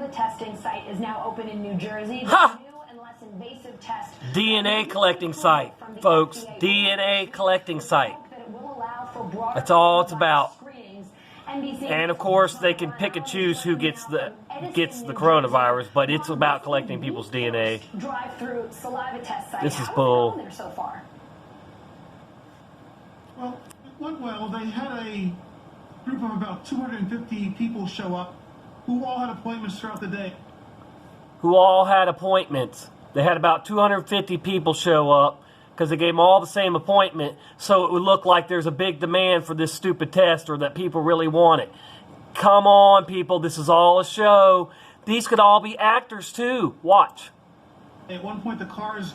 saliva testing site is now open in New Jersey. The new and less invasive test. DNA collecting site, folks. DNA collecting site. That's all it's about. And of course, they can pick and choose who gets the coronavirus, but it's about collecting people's DNA. Drive-through saliva test site. This is bull. There so far? Well, it went well. They had a group of about 250 people show up who all had appointments throughout the day. Who all had appointments. They had about 250 people show up because they gave them all the same appointment, so it would look like there's a big demand for this stupid test or that people really want it. Come on, people. This is all a show. These could all be actors, too. Watch. At one point, the cars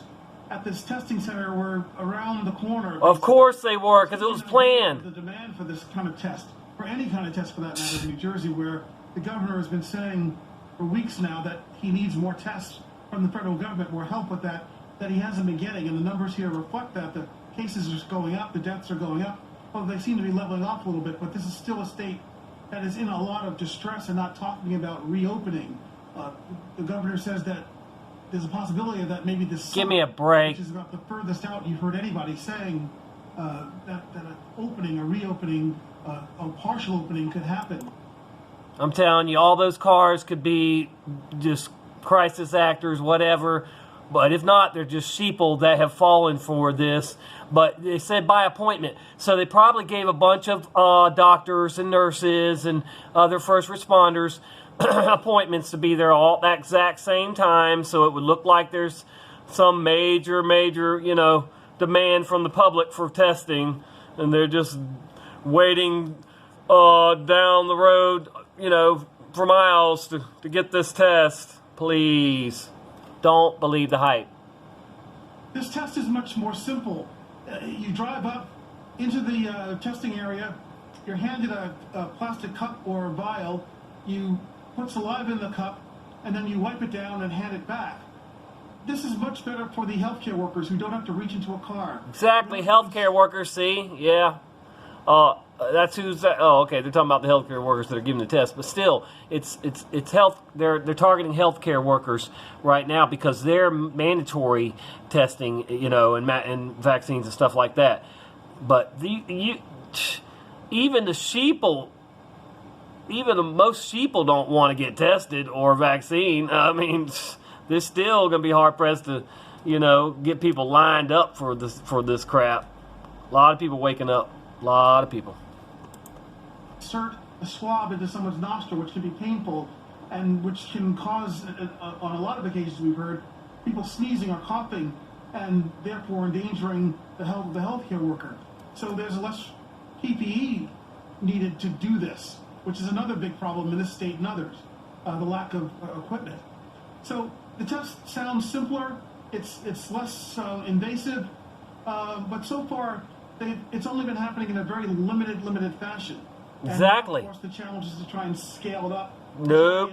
at this testing center were around the corner. Of course they were, because it was planned. The demand for this kind of test, or any kind of test for that matter, in New Jersey, where the governor has been saying for weeks now that he needs more tests from the federal government, more help with that he hasn't been getting. And the numbers here reflect that. The cases are going up, the deaths are going up. Well, they seem to be leveling off a little bit, but this is still a state that is in a lot of distress and not talking about reopening. The governor says that there's a possibility that maybe this Give me a break. Which is about the furthest out you've heard anybody saying that an opening, a reopening, a partial opening could happen. I'm telling you, all those cars could be just crisis actors, whatever. But if not, they're just sheeple that have fallen for this. But they said by appointment. So they probably gave a bunch of doctors and nurses and other first responders appointments to be there all at that exact same time. So it would look like there's some major, demand from the public for testing. And they're just waiting down the road, for miles to get this test. Please. Don't believe the hype. This test is much more simple. You drive up into the testing area, you're handed a plastic cup or a vial, you put saliva in the cup, and then you wipe it down and hand it back. This is much better for the healthcare workers who don't have to reach into a car. Exactly, healthcare workers, see? Yeah. That's who's that. Oh, okay. They're talking about the healthcare workers that are giving the test, but still, it's health. They're targeting healthcare workers right now because they're mandatory testing, and vaccines and stuff like that. But even the sheeple, even the most sheeple don't want to get tested or vaccine. I mean, they're still going to be hard pressed to, get people lined up for this crap. A lot of people waking up. A lot of people. Insert a swab into someone's nostril, which can be painful and which can cause, on a lot of occasions we've heard, people sneezing or coughing and therefore endangering the health of the healthcare worker. So there's less PPE needed to do this, which is another big problem in this state and others, the lack of equipment. So the test sounds simpler, it's less invasive, but so far it's only been happening in a very limited fashion. Exactly. And of course, the challenge is to try and scale it up. Nope.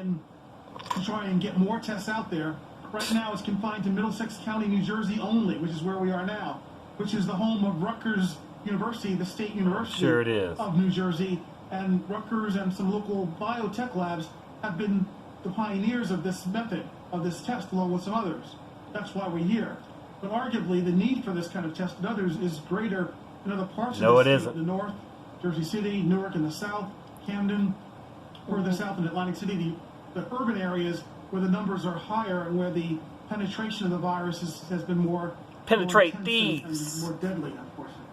To try and get more tests out there. Right now, it's confined to Middlesex County, New Jersey only, which is where we are now, which is the home of Rutgers University, the state university sure it is. of New Jersey. And Rutgers and some local biotech labs have been the pioneers of this method, of this test, along with some others. That's why we're here. But arguably, the need for this kind of test and others is greater in other parts of the state. Isn't. The north, Jersey City, Newark in the south, Camden, further south in Atlantic City, the urban areas where the numbers are higher and where the penetration of the virus has been more penetrate more these and more deadly, unfortunately.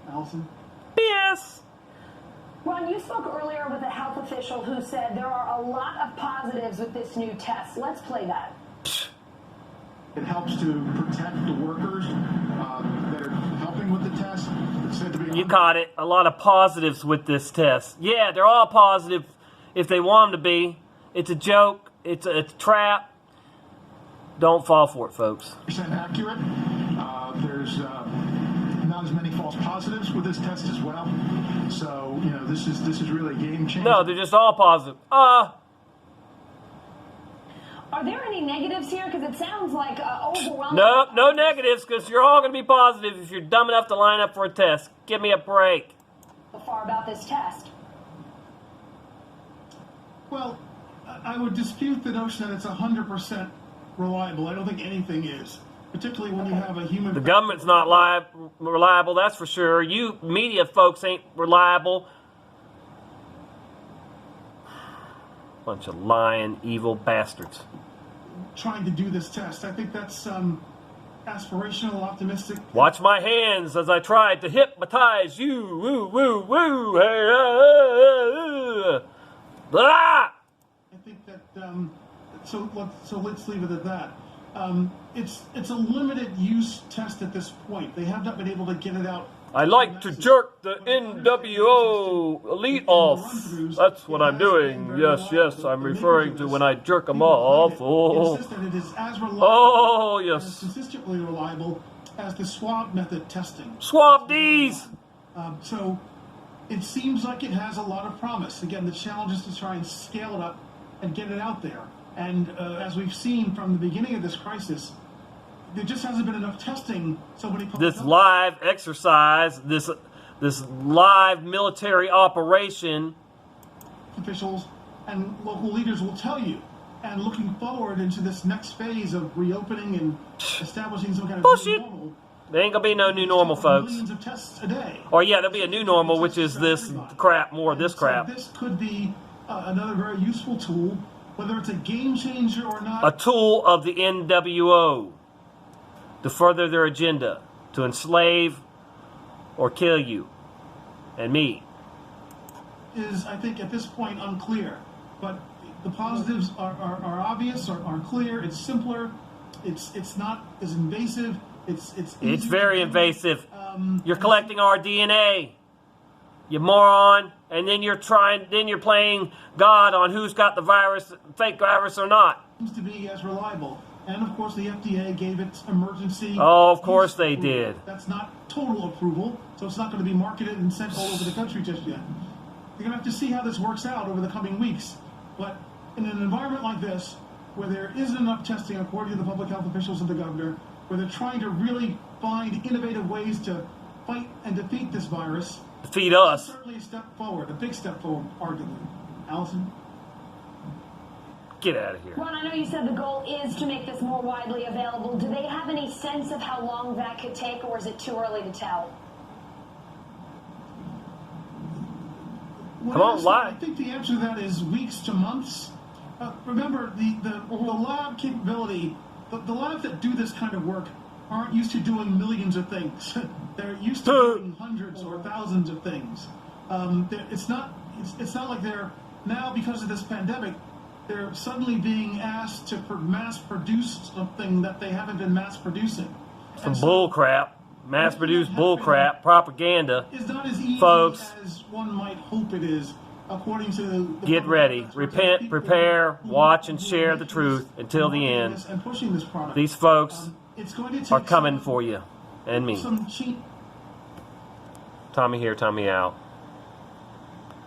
Allison? BS. Ron, you spoke earlier with a health official who said there are a lot of positives with this new test. Let's play that. It helps to protect the workers that are helping with the test. It's said to be You caught it. A lot of positives with this test. Yeah, they're all positive if they want them to be. It's a joke. It's a trap. Don't fall for it, folks. % accurate. There's not as many false positives with this test as well. So, this is really a game changer. No, they're just all positive. Are there any negatives here? Because it sounds like overwhelming. No negatives, because you're all going to be positive if you're dumb enough to line up for a test. Give me a break. So far about this test. Well, I would dispute the notion that it's 100% reliable. I don't think anything is, particularly when you have a human. The government's not reliable, that's for sure. You media folks ain't reliable. Bunch of lying, evil bastards. Trying to do this test. I think that's aspirational, optimistic. Watch my hands as I try to hypnotize you. Woo, woo, woo. Hey, ah! I think that so let's leave it at that. It's a limited use test at this point. They have not been able to get it out. I like to jerk the NWO elite off. That's what I'm doing. Yes, I'm referring to when I jerk them off. Oh, It is as reliable, oh as yes. consistently reliable as the swab method testing. Swab these. So it seems like it has a lot of promise. Again, the challenge is to try and scale it up and get it out there. And as we've seen from the beginning of this crisis, there just hasn't been enough testing. So many This live exercise, this live military operation. Officials and local leaders will tell you. And looking forward into this next phase of reopening and establishing some kind of Bullshit. new normal. There ain't gonna be no new normal, folks. Millions of tests a day. Or yeah, there'll be a new normal, which is this crap, more of this crap. So this could be another very useful tool, whether it's a game changer or not. A tool of the NWO to further their agenda, to enslave or kill you and me. Is, I think, at this point unclear. But the positives are obvious, are clear. It's simpler. It's not as invasive. It's very invasive. You're collecting our DNA, you moron, and then you're playing God on who's got the virus, fake virus or not. Seems to be as reliable. And of course, the FDA gave its emergency. Oh, of course they approval. did. That's not total approval, so it's not going to be marketed and sent all over the country just yet. You're going to have to see how this works out over the coming weeks. But in an environment like this, where there isn't enough testing, according to the public health officials and the governor, where they're trying to really find innovative ways to fight and defeat this virus. Defeat us. Certainly a step forward, a big step forward, arguably. Allison? Get out of here. Ron, I know you said the goal is to make this more widely available. Do they have any sense of how long that could take, or is it too early to tell? Come on, lie. I think the answer to that is weeks to months. Remember, the lab capability, the labs that do this kind of work aren't used to doing millions of things. They're used to doing hundreds or thousands of things. It's not like they're now, because of this pandemic, they're suddenly being asked to mass produce something that they haven't been mass producing. Some bull crap, mass produced bull crap, propaganda. It's not as easy Folks, as one might hope it is, according to the get ready. Repent, prepare, watch, and share the truth until the end. And pushing this product. These folks It's going to take are coming for you and me. some cheap Tommy here, Tommy out.